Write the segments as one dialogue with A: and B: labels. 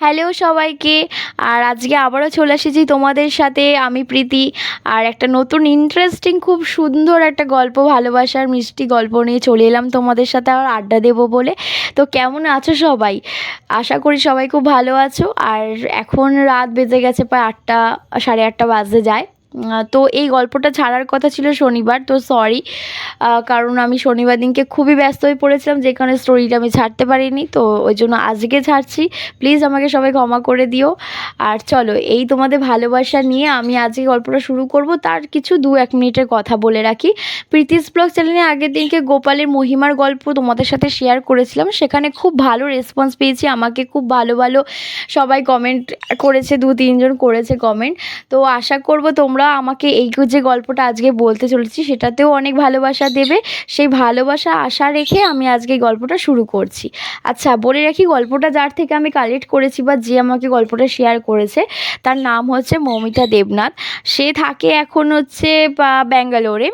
A: Hello সবাইকে। আর আজকে আবারও চলে এসেছি তোমাদের সাথে আমি প্রীতি। আর একটা নতুন ইন্টারেস্টিং খুব সুন্দর একটা গল্প, ভালোবাসার মিষ্টি গল্প নিয়ে চলে এলাম তোমাদের সাথে আবার আড্ডা দেবো বলে। তো কেমন আছো সবাই? আশা করি সবাই খুব ভালো আছো। আর এখন রাত বেজে গেছে প্রায় 8টা, 8:30 বাজতে যায়। তো এই গল্পটা ছাড়ার কথা ছিল শনিবার, তো সরি, কারণ আমি শনিবার দিনকে খুবই ব্যস্ত হয়ে পড়েছিলাম, যে কারণে স্টোরিটা আমি ছাড়তে পারিনি। তো ওই জন্য আজকে ছাড়ছি, প্লিজ আমাকে সবাই ক্ষমা করে দিও। আর চলো, এই তোমাদের ভালোবাসা নিয়ে আমি আজকে গল্পটা শুরু করব। তার কিছু 2-1 মিনিটের কথা বলে রাখি। প্রীতিস ব্লগ চ্যানেলে আগের দিনকে গোপালের মহিমার গল্প তোমাদের সাথে শেয়ার করেছিলাম, সেখানে খুব ভালো রেসপন্স পেয়েছি। আমাকে খুব ভালো ভালো সবাই কমেন্ট করেছে, 2-3 জন করেছে কমেন্ট। তো আশা করব তোমরা আমাকে এই যে গল্পটা আজকে বলতে চলেছি সেটাতেও অনেক ভালোবাসা দেবে। সেই ভালোবাসা আশা রেখে আমি আজকে গল্পটা শুরু করছি। আচ্ছা, বলে রাখি, গল্পটা যার থেকে আমি কালেক্ট করেছি বা যে আমাকে গল্পটা শেয়ার করেছে তার নাম হচ্ছে মৌমিতা দেবনাথ। সে থাকে এখন হচ্ছে ব্যাঙ্গালোরে।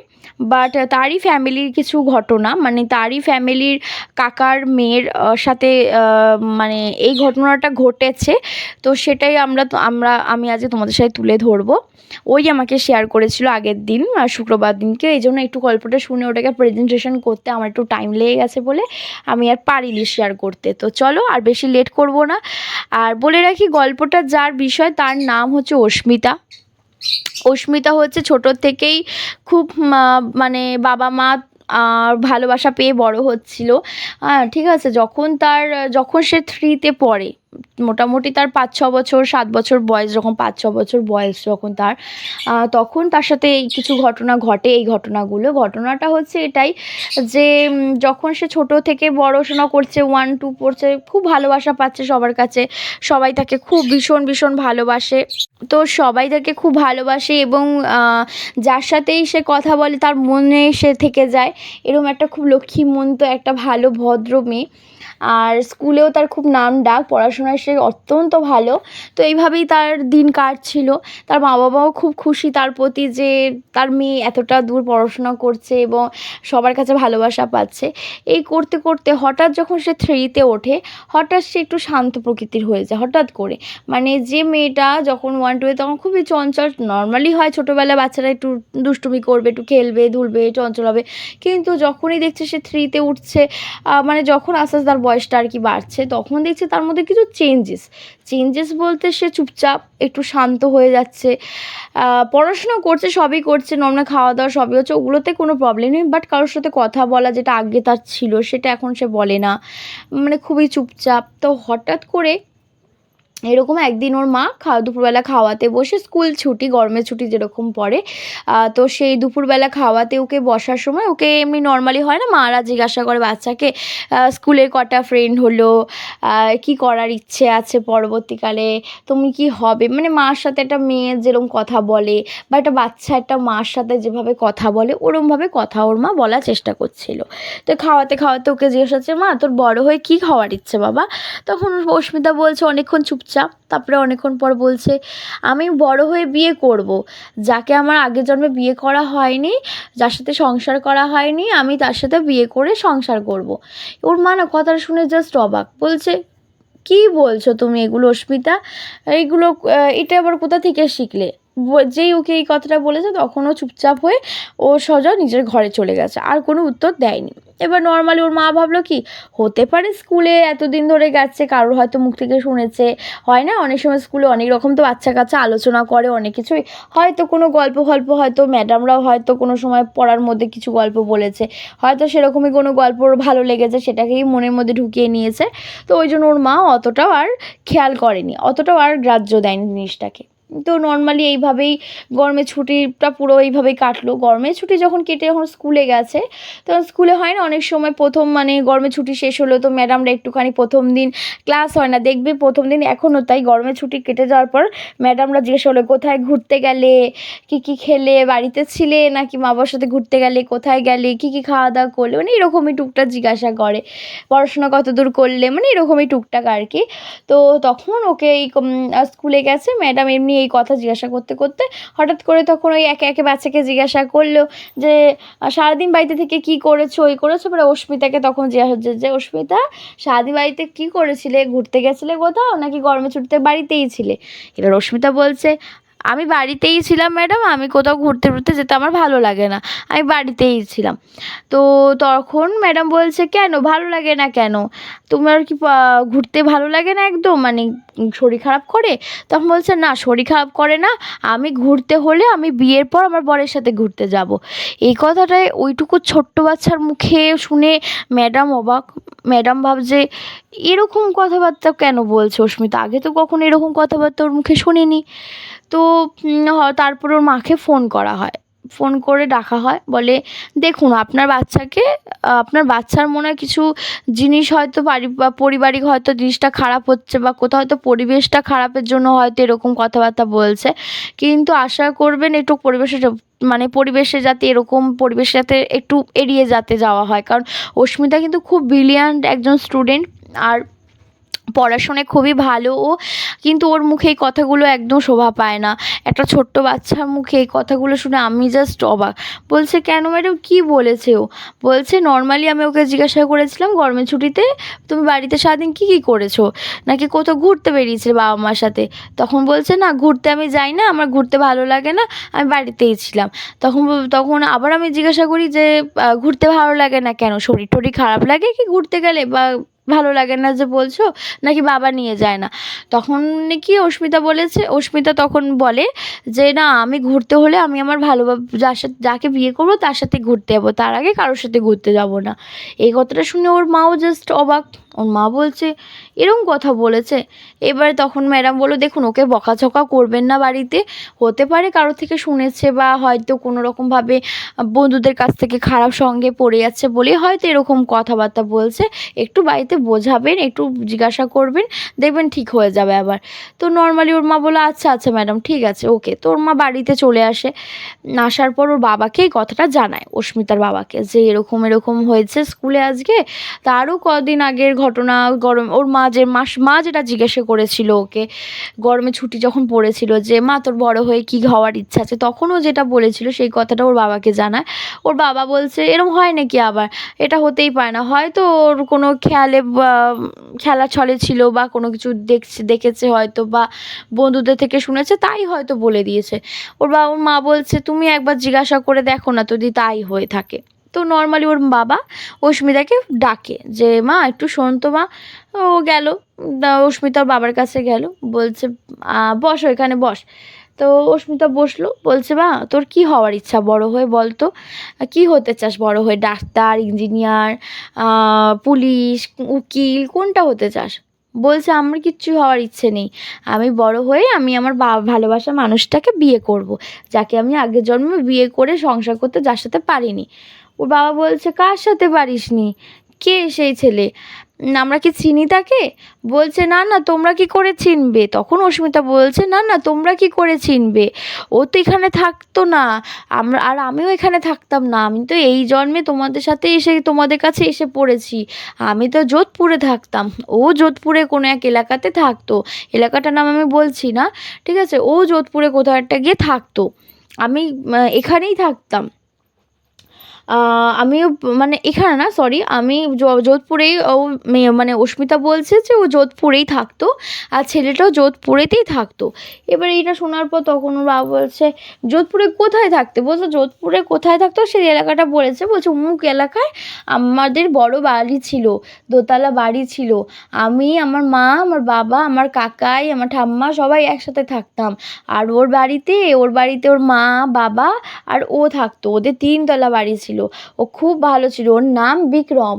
A: বাট তারই ফ্যামিলির কিছু ঘটনা, মানে তারই ফ্যামিলির কাকার মেয়ের সাথে মানে এই ঘটনাটা ঘটেছে। তো সেটাই আমি আজকে তোমাদের সাথে তুলে ধরবো। ওই আমাকে শেয়ার করেছিল আগের দিন, শুক্রবার দিনকে। এই জন্য একটু গল্পটা শুনে ওটাকে প্রেজেন্টেশন করতে আমার একটু টাইম লেগে গেছে বলে আমি আর পারিনি শেয়ার করতে। তো চলো, আর বেশি লেট করব না। আর বলে রাখি, গল্পটা যার বিষয় তার নাম হচ্ছে অস্মিতা। অস্মিতা হচ্ছে ছোটোর থেকেই খুব মানে বাবা মা ভালোবাসা পেয়ে বড় হচ্ছিল। ঠিক আছে, যখন সে 3তে পড়ে, মোটামুটি তার 5-6 বছর 7 বছর বয়স, যখন 5-6 বছর বয়স যখন তার, তখন তার সাথে এই কিছু ঘটনা ঘটে। এই ঘটনাটা হচ্ছে এটাই যে যখন সে ছোট থেকে পড়াশোনা করছে, 1-2 পড়ছে, খুব ভালোবাসা পাচ্ছে সবার কাছে। সবাই তাকে খুব ভীষণ ভীষণ ভালোবাসে। তো সবাই তাকে খুব ভালোবাসে এবং যার সাথেই সে কথা বলে তার মনে সে থেকে যায়। এরকম একটা খুব লক্ষ্মীমন্ত একটা ভালো ভদ্র মেয়ে। আর স্কুলেও তার খুব নাম ডাক, পড়াশোনায় সে অত্যন্ত ভালো। তো এইভাবেই তার দিন কাটছিল। তার মা বাবাও খুব খুশি তার প্রতি, যে তার মেয়ে এতটা দূর পড়াশোনা করছে এবং সবার কাছে ভালোবাসা পাচ্ছে। এই করতে করতে হঠাৎ যখন সে 3তে ওঠে, হঠাৎ সে একটু শান্ত প্রকৃতির হয়ে যায় হঠাৎ করে। মানে যে মেয়েটা যখন 1-2-এ তখন খুবই চঞ্চল, নর্মালি হয় ছোটোবেলায় বাচ্চারা একটু দুষ্টুমি করবে, একটু খেলবে দুলবে, চঞ্চল হবে। কিন্তু যখনই দেখছে সে 3তে উঠছে, মানে যখন আস্তে আস্তে তার বয়সটা আর কি বাড়ছে, তখন দেখছে তার মধ্যে কিছু চেঞ্জেস বলতে সে চুপচাপ একটু শান্ত হয়ে যাচ্ছে। পড়াশোনা করছে, সবই করছে, নর্মাল খাওয়া দাওয়া সবই হচ্ছে, ওগুলোতে কোনো প্রবলেম নেই। বাট কারোর সাথে কথা বলা যেটা আগে তার ছিল সেটা এখন সে বলে না, মানে খুবই চুপচাপ। তো হঠাৎ করে এরকম একদিন ওর মা দুপুরবেলা খাওয়াতে বসে, স্কুল ছুটি, গরমের ছুটি যেরকম পড়ে, তো সেই দুপুরবেলা খাওয়াতে ওকে বসার সময়, ওকে এমনি নর্মালি হয় না, মারা জিজ্ঞাসা করে বাচ্চাকে স্কুলের কটা ফ্রেন্ড হলো, কি করার ইচ্ছে আছে পরবর্তীকালে, তুমি কি হবে। মানে মার সাথে একটা মেয়ে যেরকম কথা বলে বা একটা বাচ্চা একটা মার সাথে যেভাবে কথা বলে, ওরমভাবে কথা ওর মা বলার চেষ্টা করছিল। তো খাওয়াতে খাওয়াতে ওকে জিজ্ঞাসা হচ্ছে, মা তোর বড় হয়ে কি খাওয়ার ইচ্ছে বাবা? তখন অস্মিতা বলছে, অনেকক্ষণ চুপচাপ, তারপরে অনেকক্ষণ পর বলছে, আমি বড় হয়ে বিয়ে করব। যাকে আমার আগের জন্মে বিয়ে করা হয়নি, যার সাথে সংসার করা হয়নি, আমি তার সাথে বিয়ে করে সংসার করব। ওর মা না কথাটা শুনে জাস্ট অবাক, বলছে, কি বলছো তুমি এগুলো অস্মিতা? এইগুলো এটা আবার কোথা থেকে শিখলে? যেই ওকে এই কথাটা বলেছে তখনও চুপচাপ হয়ে ও সোজা নিজের ঘরে চলে গেছে, আর কোনো উত্তর দেয়নি। এবার নর্মালি ওর মা ভাবলো কি হতে পারে, স্কুলে এতদিন ধরে গেছে, কারোর হয়তো মুখ থেকে শুনেছে, হয় না অনেক সময় স্কুলে অনেক রকম তো বাচ্চা কাচ্চা আলোচনা করে অনেক কিছুই, হয়তো কোনো গল্প হয়তো ম্যাডামরাও হয়তো কোনো সময় পড়ার মধ্যে কিছু গল্প বলেছে, হয়তো সেরকমই কোনো গল্প ওর ভালো লেগেছে, সেটাকেই মনের মধ্যে ঢুকিয়ে নিয়েছে। তো ওই জন্য ওর মা অতটাও আর খেয়াল করেনি, অতটাও আর গ্রাহ্য দেয়নি জিনিসটাকে। তো নর্মালি এইভাবেই গরমের ছুটিটা পুরো এইভাবেই কাটলো। গরমের ছুটি যখন কেটে যখন স্কুলে গেছে, তখন স্কুলে হয় না অনেক সময় প্রথম, মানে গরমের ছুটি শেষ হলো তো ম্যাডামরা একটুখানি প্রথম দিন ক্লাস হয় না, দেখবে প্রথম দিন এখনও তাই, গরমের ছুটি কেটে যাওয়ার পর ম্যাডামরা জিজ্ঞেস করলো, কোথায় ঘুরতে গেলে, কী খেলে, বাড়িতে ছিলে নাকি মা বাবার সাথে ঘুরতে গেলে, কোথায় গেলে, কী খাওয়া দাওয়া করলে, মানে এরকমই টুকটাক জিজ্ঞাসা করে, পড়াশোনা কত দূর করলে, মানে এরকমই টুকটাক আর কি। তো তখন ওকে এই স্কুলে গেছে ম্যাডাম, এমনি এই কথা জিজ্ঞাসা করতে করতে হঠাৎ করে তখন ওই একে একে বাচ্চাকে জিজ্ঞাসা করলো যে সারাদিন বাড়িতে থেকে কি করেছো ওই করেছো। এবার অস্মিতাকে তখন জিজ্ঞাসা হচ্ছে যে অস্মিতা, সারাদিন বাড়িতে কি করেছিলে, ঘুরতে গেছিলে কোথাও নাকি গরমের ছুটিতে বাড়িতেই ছিলে? এবার অস্মিতা বলছে আমি বাড়িতেই ছিলাম ম্যাডাম, আমি কোথাও ঘুরতে টুরতে যেতে আমার ভালো লাগে না, আমি বাড়িতেই ছিলাম। তো তখন ম্যাডাম বলছে কেন ভালো লাগে না কেন, তোমার কি ঘুরতে ভালো লাগে না একদম, মানে শরীর খারাপ করে? তখন বলছে না শরীর খারাপ করে না, আমি ঘুরতে হলে আমি বিয়ের পর আমার বরের সাথে ঘুরতে যাব। এই কথাটাই ওইটুকু ছোট্ট বাচ্চার মুখে শুনে ম্যাডাম অবাক। ম্যাডাম ভাবছে এরকম কথাবার্তা কেন বলছে অস্মিতা, আগে তো কখনো এরকম কথাবার্তা ওর মুখে শুনিনি। তো তারপর ওর মাকে ফোন করা হয়, ফোন করে ডাকা হয়, বলে দেখুন আপনার বাচ্চাকে, আপনার বাচ্চার মনে হয় কিছু জিনিস হয়তো পারিবারিক হয়তো জিনিসটা খারাপ হচ্ছে বা কোথাও হয়তো পরিবেশটা খারাপের জন্য হয়তো এরকম কথাবার্তা বলছে, কিন্তু আশা করবেন একটু পরিবেশে যাতে এরকম পরিবেশ যাতে একটু এড়িয়ে যাতে যাওয়া হয়, কারণ অস্মিতা কিন্তু খুব ব্রিলিয়ান্ট একজন স্টুডেন্ট আর পড়াশোনায় খুবই ভালো ও, কিন্তু ওর মুখে এই কথাগুলো একদম শোভা পায় না। একটা ছোট্ট বাচ্চার মুখে এই কথাগুলো শুনে আমি জাস্ট অবাক। বলছে কেন ম্যাডাম কী বলেছে ও? বলছে নর্মালি আমি ওকে জিজ্ঞাসা করেছিলাম গরমের ছুটিতে তুমি বাড়িতে সারাদিন কী কী করেছো, নাকি কোথাও ঘুরতে বেরিয়েছিলে বাবা মার সাথে? তখন বলছে না ঘুরতে আমি যাই না, আমার ঘুরতে ভালো লাগে না, আমি বাড়িতেই ছিলাম। তখন আবার আমি জিজ্ঞাসা করি যে ঘুরতে ভালো লাগে না কেন, শরীর টরীর খারাপ লাগে কি ঘুরতে গেলে, বা ভালো লাগে না যে বলছো, নাকি বাবা নিয়ে যায় না? তখন নাকি অস্মিতা তখন বলে যে না আমি ঘুরতে হলে আমি আমার যার সাথে যাকে বিয়ে করবো তার সাথে ঘুরতে যাবো, তার আগে কারোর সাথে ঘুরতে যাবো না। এই কথাটা শুনে ওর মাও জাস্ট অবাক। ওর মা বলছে এরকম কথা বলেছে? এবার তখন ম্যাডাম বললো দেখুন ওকে বকাঝকা করবেন না বাড়িতে, হতে পারে কারো থেকে শুনেছে বা হয়তো কোনো রকমভাবে বন্ধুদের কাছ থেকে খারাপ সঙ্গে পড়ে যাচ্ছে বলেই হয়তো এরকম কথাবার্তা বলছে, একটু বাড়িতে বোঝাবেন, একটু জিজ্ঞাসা করবেন, দেখবেন ঠিক হয়ে যাবে আবার। তো নর্মালি ওর মা বললো আচ্ছা আচ্ছা ম্যাডাম ঠিক আছে ওকে। তো ওর মা বাড়িতে চলে আসে, আসার পর ওর বাবাকে এই কথাটা জানায়, অস্মিতার বাবাকে, যে এরকম এরকম হয়েছে স্কুলে আজকে। তারও কদিন আগের ঘটনা, ওর মা যেটা জিজ্ঞাসা করেছিল ওকে গরমে ছুটি যখন পড়েছিল যে মা তোর বড় হয়ে কী হওয়ার ইচ্ছা আছে, তখনও যেটা বলেছিল সেই কথাটা ওর বাবাকে জানায়। ওর বাবা বলছে এরম হয় নাকি, আবার এটা হতেই পারে না, হয়তো ওর কোনো খেলা ছলে ছিল বা কোনো কিছু দেখেছে হয়তো, বা বন্ধুদের থেকে শুনেছে তাই হয়তো বলে দিয়েছে। ওর মা বলছে তুমি একবার জিজ্ঞাসা করে দেখো না যদি তাই হয়ে থাকে। তো নর্মালি ওর বাবা অস্মিতাকে ডাকে যে মা একটু শোন তো মা। ও গেল, অস্মিতার বাবার কাছে গেল, বলছে বস এখানে বস। তো অস্মিতা বসলো, বলছে মা তোর কি হওয়ার ইচ্ছা বড় হয়ে বল তো, কী হতে চাস বড় হয়ে, ডাক্তার, ইঞ্জিনিয়ার, পুলিশ, উকিল, কোনটা হতে চাস? বলছে আমার কিচ্ছু হওয়ার ইচ্ছে নেই, আমি বড় হয়ে আমি আমার ভালোবাসার মানুষটাকে বিয়ে করব, যাকে আমি আগের জন্মে বিয়ে করে সংসার করতে যার সাথে পারিনি। ওর বাবা বলছে কার সাথে পারিসনি, কে সেই ছেলে, আমরা কি চিনি তাকে? বলছে না না তোমরা কি করে চিনবে? তখন অস্মিতা বলছে না না তোমরা কি করে চিনবে, ও তো এখানে থাকতো না, আমিও এখানে থাকতাম না, আমি তো এই জন্মে তোমাদের সাথে এসে তোমাদের কাছে এসে পড়েছি, আমি তো যোধপুরে থাকতাম, ও যোধপুরে কোনো এক এলাকাতে থাকতো, এলাকাটার নাম আমি বলছি না, ঠিক আছে, ও যোধপুরে কোথাও একটা গিয়ে থাকতো, আমি এখানেই থাকতাম। আমিও মানে এখানে না, সরি, আমি যোধপুরেই, ও মানে অস্মিতা বলছে যে ও যোধপুরেই থাকতো আর ছেলেটাও যোধপুরেতেই থাকতো। এবার এইটা শোনার পর তখন ওর বাবা বলছে যোধপুরে কোথায় থাকতে, বলছে যোধপুরে কোথায় থাকতো সেই এলাকাটা বলছে অমুক এলাকায় আমাদের বড় বাড়ি ছিল, দোতলা বাড়ি ছিল, আমি আমার মা আমার বাবা আমার কাকাই আমার ঠাম্মা সবাই একসাথে থাকতাম, আর ওর বাড়িতে ওর মা বাবা আর ও থাকতো, ওদের 3 তলা বাড়ি ছিল, ও খুব ভালো ছিল, ওর নাম বিক্রম,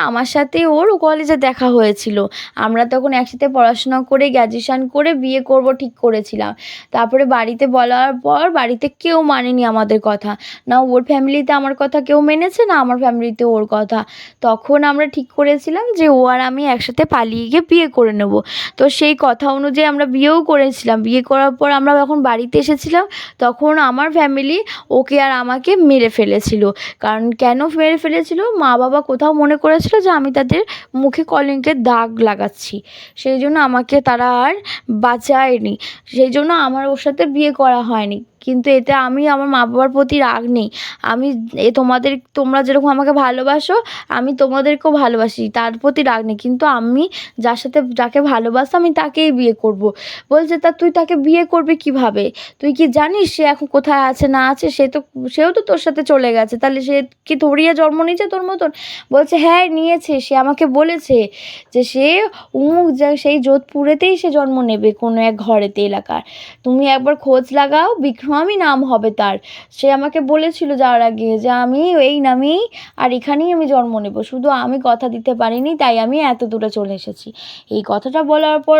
A: আমার সাথে ওর কলেজে দেখা হয়েছিল, আমরা তখন একসাথে পড়াশোনা করে গ্র্যাজুয়েশন করে বিয়ে করব ঠিক করেছিলাম, তারপরে বাড়িতে বলার পর বাড়িতে কেউ মানেনি আমাদের কথা, না ওর ফ্যামিলিতে আমার কথা কেউ মেনেছে না আমার ফ্যামিলিতে ওর কথা, তখন আমরা ঠিক করেছিলাম যে ও আর আমি একসাথে পালিয়ে গিয়ে বিয়ে করে নেব। তো সেই কথা অনুযায়ী আমরা বিয়েও করেছিলাম, বিয়ে করার পর আমরা যখন বাড়িতে এসেছিলাম তখন আমার ফ্যামিলি ওকে আর আমাকে মেরে মেরে ফেলেছিল। কারণ কেন মেরে ফেলেছিল, মা বাবা কোথাও মনে করেছিল যে আমি তাদের মুখে কলঙ্কের দাগ লাগাচ্ছি, সেই জন্য আমাকে তারা আর বাঁচায়নি, সেই জন্য আমার ওর সাথে বিয়ে করা হয়নি। কিন্তু এতে আমি আমার মা বাবার প্রতি রাগ নেই, আমি তোমরা যেরকম আমাকে ভালোবাসো আমি তোমাদেরকেও ভালোবাসি, তার প্রতি রাগ নেই, কিন্তু আমি যাকে ভালোবাসি আমি তাকেই বিয়ে করব। বলছে তা তুই তাকে বিয়ে করবি কিভাবে, তুই কি জানিস সে এখন কোথায় আছে না আছে, সেও তো তোর সাথে চলে গেছে, তাহলে সে কি ধরিয়ে জন্ম নিয়েছে তোর মতন? বলছে হ্যাঁ নিয়েছে, সে আমাকে বলেছে যে সে সেই যোধপুরেতেই সে জন্ম নেবে, কোনো এক ঘরেতে এলাকার, তুমি একবার খোঁজ লাগাও, বিক্রমই নাম হবে তার। সে আমাকে বলেছিল যাওয়ার আগে যে আমি এই নামেই আর এখানেই আমি জন্ম নেব, শুধু আমি কথা দিতে পারিনি, তাই আমি এত দূরে চলে এসেছি। এই কথাটা বলার পর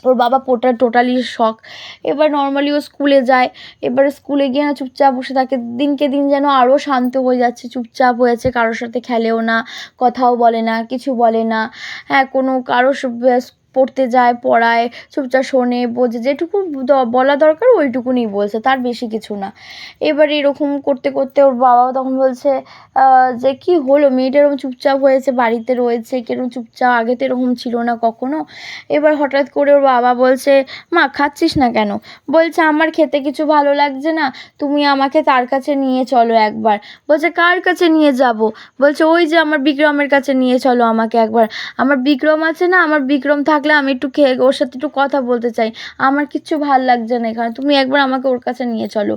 A: ওর বাবা টোটালি শক। এবার নর্মালি ও স্কুলে যায়, এবার স্কুলে গিয়ে না চুপচাপ বসে থাকে, দিনকে দিন যেন আরও শান্ত হয়ে যাচ্ছে, চুপচাপ হয়েছে, কারোর সাথে খেলেও না, কথাও বলে না, কিছু বলে না। হ্যাঁ, কোনো পড়তে যায়, পড়ায়, চুপচাপ শোনে, বোঝে, যেটুকু বলা দরকার ওইটুকুনি বলছে, তার বেশি কিছু না। এবার এরকম করতে করতে ওর বাবা তখন বলছে যে কি হলো, মেয়েটা এরকম চুপচাপ হয়েছে, বাড়িতে রয়েছে কিরকম চুপচাপ, আগে তো এরকম ছিল না কখনো। এবার হঠাৎ করে ওর বাবা বলছে মা খাচ্ছিস না কেন? বলছে আমার খেতে কিছু ভালো লাগছে না, তুমি আমাকে তার কাছে নিয়ে চলো একবার। বলছে কার কাছে নিয়ে যাব? বলছে ওই যে আমার বিক্রমের কাছে নিয়ে চলো আমাকে একবার, আমার বিক্রম আছে না, আমার বিক্রম থাকলে আমি একটু ওর সাথে একটু কথা বলতে চাই, আমার কিচ্ছু ভাল লাগছে না এখানে, তুমি একবার আমাকে ওর কাছে নিয়ে চলো।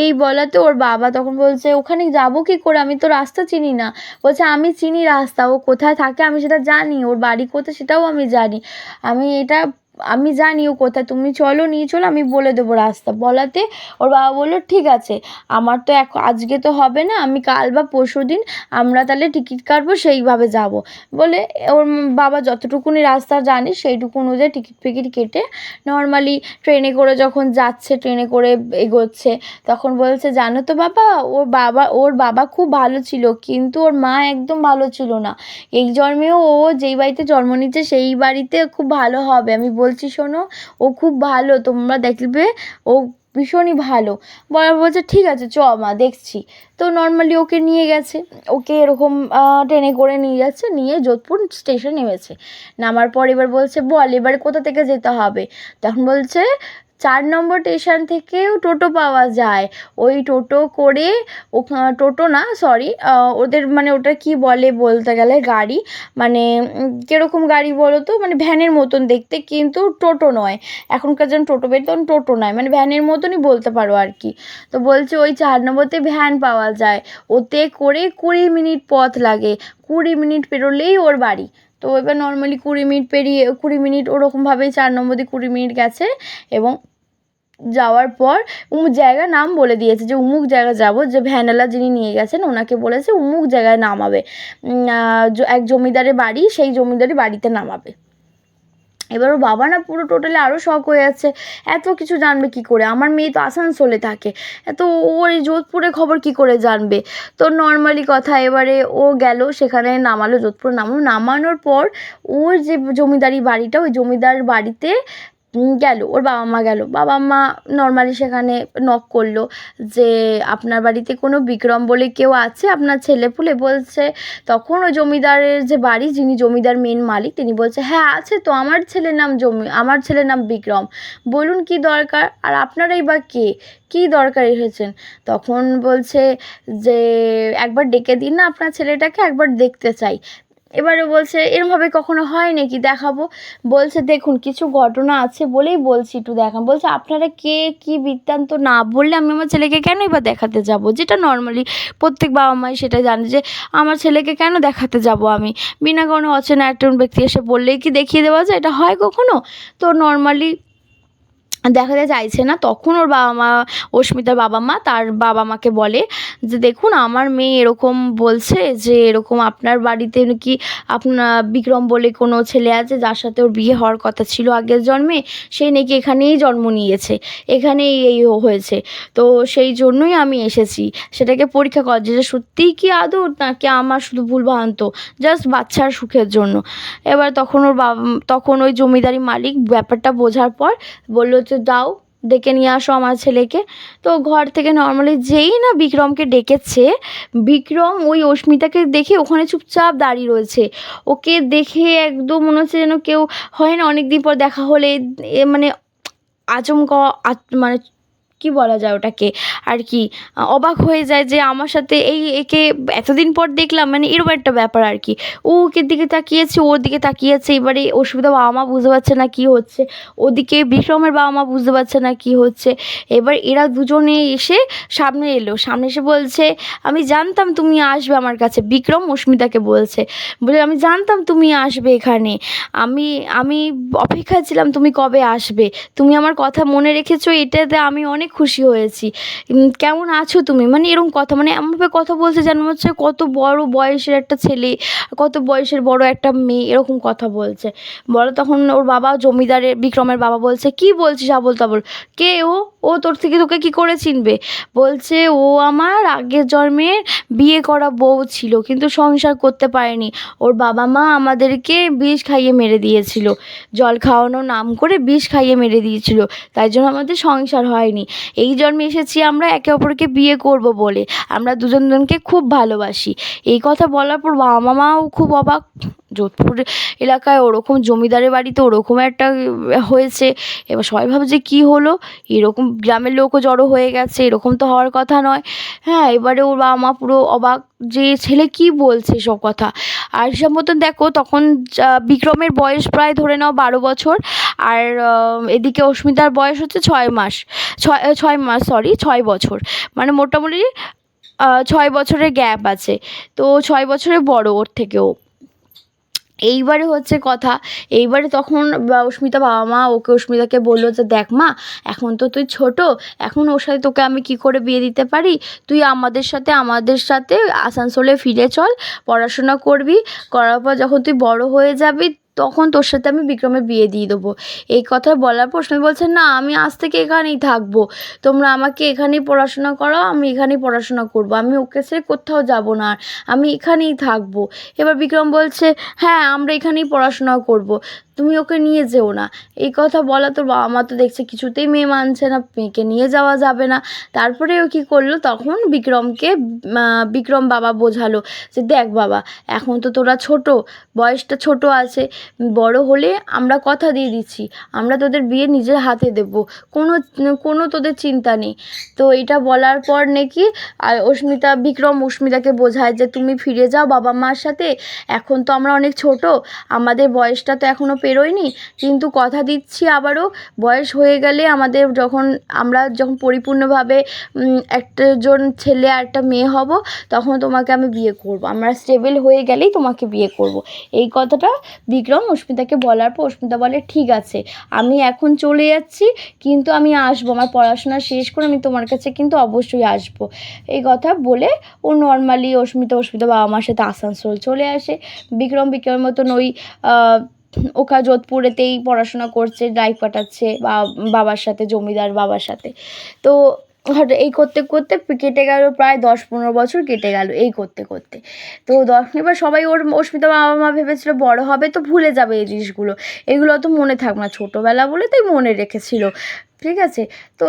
A: এই বলাতে ওর বাবা তখন বলছে ওখানে যাবো কি করে, আমি তো রাস্তা চিনি না। বলছে আমি চিনি রাস্তা, ও কোথায় থাকে আমি সেটা জানি, ওর বাড়ি কোথায় সেটাও আমি জানি, আমি জানি ও কোথায়, তুমি চলো, নিয়ে চলো, আমি বলে দেবো রাস্তা। বলাতে ওর বাবা বললো ঠিক আছে, আমার তো আজকে তো হবে না, আমি কাল বা পরশু দিন আমরা তাহলে টিকিট কাটবো, সেইভাবে যাব। বলে ওর বাবা যতটুকুনি রাস্তা জানে সেইটুকু অনুযায়ী টিকিট ফিকিট কেটে নর্মালি ট্রেনে করে যখন যাচ্ছে, ট্রেনে করে এগোচ্ছে, তখন বলছে জানো তো বাবা, ওর বাবা খুব ভালো ছিল, কিন্তু ওর মা একদম ভালো ছিল না, এই জন্মেও ও যেই বাড়িতে জন্ম নিচ্ছে সেই বাড়িতে খুব ভালো হবে, আমি বলছি শোনো, ও খুব ভালো, তোমরা দেখবে, ও ভীষণই ভালো। বলছে ঠিক আছে চ মা দেখছি। তো নর্মালি ওকে নিয়ে গেছে, ওকে এরকম ট্রেনে করে নিয়ে যাচ্ছে, নিয়ে যোধপুর স্টেশন নেমেছে। নামার পর এবার বলছে বল এবারে কোথা থেকে যেতে হবে? তখন বলছে 4 নম্বর স্টেশন থেকেও টোটো পাওয়া যায়, ওই টোটো করে টোটো না সরি, ওদের মানে ওটা কি বলে বলতে গেলে গাড়ি, মানে কীরকম গাড়ি বলো তো, মানে ভ্যানের মতন দেখতে, কিন্তু টোটো নয়, এখনকার যেন টোটো বের, তখন টোটো নয়, মানে ভ্যানের মতনই বলতে পারো আর কি। তো বলছে ওই 4 নম্বরতে ভ্যান পাওয়া যায়, ওতে করে 20 মিনিট পথ লাগে, 20 মিনিট পেরোলেই ওর বাড়ি। তো এবার নর্মালি 20 মিনিট পেরিয়ে 20 মিনিট ওরকমভাবেই 4 নম্বর দিয়ে 20 মিনিট গেছে, এবং যাওয়ার পর জায়গার নাম বলে দিয়েছে যে অমুক জায়গা যাব, যে ভ্যানওয়ালা যিনি নিয়ে গেছেন ওনাকে বলেছে অমুক জায়গায় নামাবে, এক জমিদারের বাড়ি, সেই জমিদারের বাড়িতে নামাবে। এবার ওর বাবা না পুরো টোটালি আরও শক হয়ে যাচ্ছে, এত কিছু জানবে কি করে, আমার মেয়ে তো আসানসোলে থাকে, এত ওর এই যোধপুরে খবর কি করে জানবে? তো নর্মালি কথা, এবারে ও গেল সেখানে, নামালো, যোধপুর নামানোর পর ওর যে জমিদারি বাড়িটা, ওই জমিদার বাড়িতে গেল, ওর বাবা মা গেল, বাবা মা নর্মালি সেখানে নক করলো যে আপনার বাড়িতে কোনো বিক্রম বলে কেউ আছে, আপনার ছেলেপুলে? বলছে তখন ওই জমিদারের যে বাড়ি, যিনি জমিদার মেন মালিক, তিনি বলছে হ্যাঁ আছে তো, আমার ছেলের নাম বিক্রম, বলুন কি দরকার, আর আপনারাই বা কে, কী দরকার এসেছেন? তখন বলছে যে একবার ডেকে দিন না আপনার ছেলেটাকে, একবার দেখতে চাই। এবারে বলছে এরমভাবে কখনো হয় নাকি, দেখাবো। বলছে দেখুন কিছু ঘটনা আছে বলেই বলছি, একটু দেখান। বলছে আপনারা কে, কী বৃত্তান্ত না বললে আমি আমার ছেলেকে কেনই বা দেখাতে যাব, যেটা নর্মালি প্রত্যেক বাবা মাই সেটা জানে যে আমার ছেলেকে কেন দেখাতে যাব আমি, বিনা কারণে অচেনা একজন ব্যক্তি এসে বললেই কি দেখিয়ে দেওয়া যায়, এটা হয় কখনো? তো নর্মালি দেখাতে চাইছে না। তখন ওর বাবা মা, অস্মিতার বাবা মা তার বাবা মাকে বলে যে দেখুন আমার মেয়ে এরকম বলছে যে এরকম আপনার বাড়িতে নাকি আপনার বিক্রম বলে কোনো ছেলে আছে, যার সাথে ওর বিয়ে হওয়ার কথা ছিল আগের জন্মে, সেই নাকি এখানেই জন্ম নিয়েছে, এখানেই এই হয়েছে, তো সেই জন্যই আমি এসেছি সেটাকে পরীক্ষা করার, যে সত্যিই কি আদৌ নাকি আমার শুধু ভুলভ্রান্ত, জাস্ট বাচ্চার সুখের জন্য। এবার তখন ওই জমিদারি মালিক ব্যাপারটা বোঝার পর বললো যে যাও ডেকে নিয়ে আসো আমার ছেলেকে। তো ঘর থেকে নর্মালি যেই না বিক্রমকে ডেকেছে, বিক্রম ওই অস্মিতাকে দেখে ওখানে চুপচাপ দাঁড়িয়ে রয়েছে। ওকে দেখে একদম মনে হচ্ছে যেন কেউ হয় না অনেক দিন পর দেখা হলে মানে আচমকা মানে কি বলা যায় ওটাকে আর কি, অবাক হয়ে যায় যে আমার সাথে একে এতদিন পর দেখলাম, মানে এরকম একটা ব্যাপার আর কি। ও ওকে দিকে তাকিয়েছে, ওর দিকে তাকিয়েছে, এবারে অসুবিধা বাবা মা বুঝতে পারছে না কি হচ্ছে, ওদিকে বিক্রমের বাবা মা বুঝতে পারছে না কি হচ্ছে। এবার এরা দুজনে এসে সামনে এলো, সামনে এসে বলছে আমি জানতাম তুমি আসবে আমার কাছে। বিক্রম অস্মিতাকে বলছে, বলে আমি জানতাম তুমি আসবে এখানে, আমি আমি অপেক্ষায় ছিলাম তুমি কবে আসবে, তুমি আমার কথা মনে রেখেছো, এটাতে আমি অনেক খুশি হয়েছি। কেমন আছো তুমি, মানে এরকম কথা, মানে এমনভাবে কথা বলছে যেন হচ্ছে কত বড় বয়সের একটা ছেলে, কত বয়সের বড় একটা মেয়ে, এরকম কথা বলছে। বলো তখন ওর বাবা জমিদারের বিক্রমের বাবা বলছে কি বলছিস আবোল তাবোল, কে ও, ও তোর থেকে তোকে কি করে চিনবে? বলছে ও আমার আগের জন্মের বিয়ে করা বউ ছিল, কিন্তু সংসার করতে পারেনি, ওর বাবা মা আমাদেরকে বিষ খাইয়ে মেরে দিয়েছিল, জল খাওয়ানোর নাম করে বিষ খাইয়ে মেরে দিয়েছিল, তাই জন্য আমাদের সংসার হয়নি। এই জন্মে এসেছি আমরা একে অপরকে বিয়ে করব বলে, আমরা দুজন দুজনকে খুব ভালোবাসি। এই কথা বলার পর বাবা মাও খুব অবাক। যোধপুর এলাকায় ওরকম জমিদারের বাড়িতে ওরকম একটা হয়েছে। এবার সবাই ভাবছে কী হলো, এরকম গ্রামের লোকও জড়ো হয়ে গেছে, এরকম তো হওয়ার কথা নয়। হ্যাঁ, এবারে ওর বাবা মা পুরো অবাক যে ছেলে কি বলছে সব কথা। আর হিসাব মতন দেখো তখন বিক্রমের বয়স প্রায় ধরে নাও 12 বছর, আর এদিকে অস্মিতার বয়স হচ্ছে 6 মাস, 6 মাস সরি 6 বছর, মানে মোটামুটি 6 বছরের গ্যাপ আছে। তো 6 বছরের বড় ওর থেকেও। এইবারে হচ্ছে কথা, এইবারে তখন অস্মিতা বাবা মা অস্মিতাকে বললো যে দেখ মা, এখন তো তুই ছোট, এখন ওর সাথে তোকে আমি কি করে বিয়ে দিতে পারি, তুই আমাদের সাথে আসানসোলে ফিরে চল, পড়াশোনা করবি, করার পর যখন তুই বড় হয়ে যাবি তখন তোর সাথে আমি বিক্রমের বিয়ে দিয়ে দেবো। এই কথা বলার পর অস্মিতা বলছে না, আমি আজ থেকে এখানেই থাকবো, তোমরা আমাকে এখানেই পড়াশোনা করাও, আমি এখানেই পড়াশোনা করবো, আমি ওকে ছেড়ে কোথাও যাবো না, আমি এখানেই থাকবো। এবার বিক্রম বলছে হ্যাঁ আমরা এখানেই পড়াশোনা করব, তুমি ওকে নিয়ে যেও না। এই কথা বলা তোর বাবা মা তো দেখছে কিছুতেই মেয়ে মানছে না, মেয়েকে নিয়ে যাওয়া যাবে না। তারপরে ও কী করলো, তখন বিক্রম বাবা বোঝালো যে দেখ বাবা, এখন তো তোরা ছোট, বয়সটা ছোট আছে, বড় হলে আমরা কথা দিয়ে দিচ্ছি, আমরা তোদের বিয়ে নিজের হাতে দেবো, কোনো কোনো তোদের চিন্তা নেই। তো এটা বলার পর নাকি আর বিক্রম অস্মিতাকে বোঝায় যে তুমি ফিরে যাও বাবা মার সাথে, এখন তো আমরা অনেক ছোট, আমাদের বয়সটা তো এখনও পেরোয়নি, কিন্তু কথা দিচ্ছি আবারও বয়স হয়ে গেলে আমরা যখন পরিপূর্ণভাবে একজন ছেলে আর একটা মেয়ে হব, তখন তোমাকে আমি বিয়ে করব, আমরা স্টেবল হয়ে গেলেই তোমাকে বিয়ে করব। এই কথাটা বিক্রম অস্মিতাকে বলার পর অস্মিতা বলে ঠিক আছে, আমি এখন চলে যাচ্ছি, কিন্তু আমি আসবো, আমার পড়াশোনা শেষ করে আমি তোমার কাছে কিন্তু অবশ্যই আসবো। এই কথা বলে ও নর্মালি অস্মিতা বাবা মার সাথে আসানসোল চলে আসে। বিক্রমের মতন ওই যোধপুরেতেই পড়াশোনা করছে, লাইফ কাটাচ্ছে বাবার সাথে, জমিদার বাবার সাথে। তো হঠাৎ এই করতে করতে কেটে গেল প্রায় 10-15 বছর কেটে গেল এই করতে করতে। তো এবার সবাই অস্মিতা বাবা মা ভেবেছিল বড় হবে তো ভুলে যাবে এই জিনিসগুলো, এগুলো অত মনে থাকবে না, ছোটোবেলা বলে তাই মনে রেখেছিল, ঠিক আছে। তো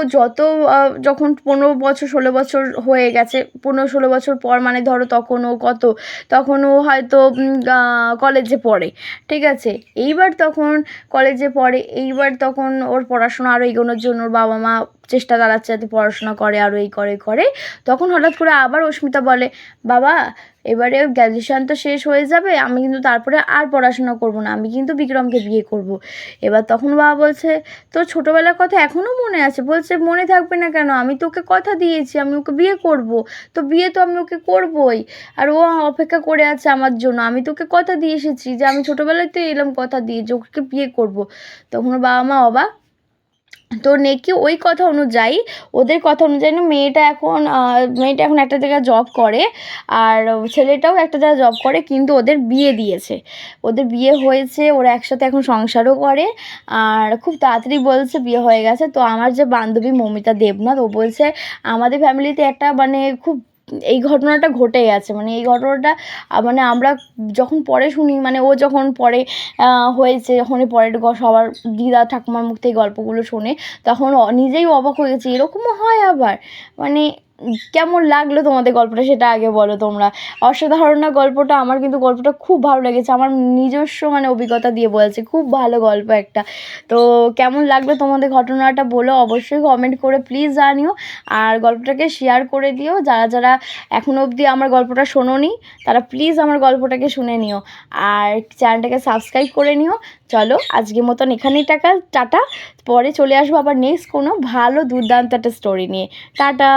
A: যখন 15 বছর 16 বছর হয়ে গেছে, 15-16 বছর পর মানে ধরো তখন ও হয়তো কলেজে পড়ে, ঠিক আছে। এইবার তখন কলেজে পড়ে, এইবার তখন ওর পড়াশোনা আরও এগোনোর জন্য ওর বাবা মা চেষ্টা চালাচ্ছে যাতে পড়াশোনা করে, আরও এই করে তখন হঠাৎ করে আবার অস্মিতা বলে বাবা, এবারে গ্র্যাজুয়েশান তো শেষ হয়ে যাবে, আমি কিন্তু তারপরে আর পড়াশোনা করব না, আমি কিন্তু বিক্রমকে বিয়ে করব। এবার তখন বাবা বলছে তোর ছোটোবেলার কথা এখনও মনে আছে? বলছে মনে থাকবে না কেন, আমি তোকে কথা দিয়েছি আমি ওকে বিয়ে করব, তো বিয়ে তো আমি ওকে করবই, আর ও অপেক্ষা করে আছে আমার জন্য, আমি তোকে কথা দিয়ে এসেছি যে আমি ছোটোবেলায় তো এলাম কথা দিয়ে যে ওকে বিয়ে করব। তখন বাবা মা অবাক। তো নেকি ওই কথা অনুযায়ী, ওদের কথা অনুযায়ী না মেয়েটা এখন একটা জায়গায় জব করে, আর ছেলেটাও একটা জায়গায় জব করে, কিন্তু ওদের বিয়ে দিয়েছে, ওদের বিয়ে হয়েছে, ওরা একসাথে এখন সংসারও করে, আর খুব তাড়াতাড়ি বলছে বিয়ে হয়ে গেছে। তো আমার যে বান্ধবী মৌমিতা দেবনাথ, ও বলছে আমাদের ফ্যামিলিতে একটা মানে খুব এই ঘটনাটা ঘটে গেছে। মানে এই ঘটনাটা মানে আমরা যখন পরে শুনি, মানে ও যখন পরে হয়েছে, যখন পরে সবার দিদা ঠাকুমার মুখ থেকে গল্পগুলো শোনে, তখন নিজেই অবাক হয়ে গেছে, এরকমও হয় আবার। মানে কেমন লাগলো তোমাদের গল্পটা সেটা আগে বলো তোমরা। অসাধারণ না গল্পটা? আমার কিন্তু গল্পটা খুব ভালো লেগেছে, আমার নিজস্ব মানে অভিজ্ঞতা দিয়ে বলছে, খুব ভালো গল্প একটা। তো কেমন লাগলো তোমাদের ঘটনাটা বলো অবশ্যই কমেন্ট করে প্লিজ জানিও। আর গল্পটাকে শেয়ার করে দিও, যারা যারা এখনও অবধি আমার গল্পটা শোনোনি তারা প্লিজ আমার গল্পটাকে শুনে নিও, আর চ্যানেলটাকে সাবস্ক্রাইব করে নিও। চলো আজকের মতন এখানেই টাটা। পরে চলে আসবো আবার নেক্সট কোনো ভালো দুর্দান্ত একটা স্টোরি নিয়ে। টাটা।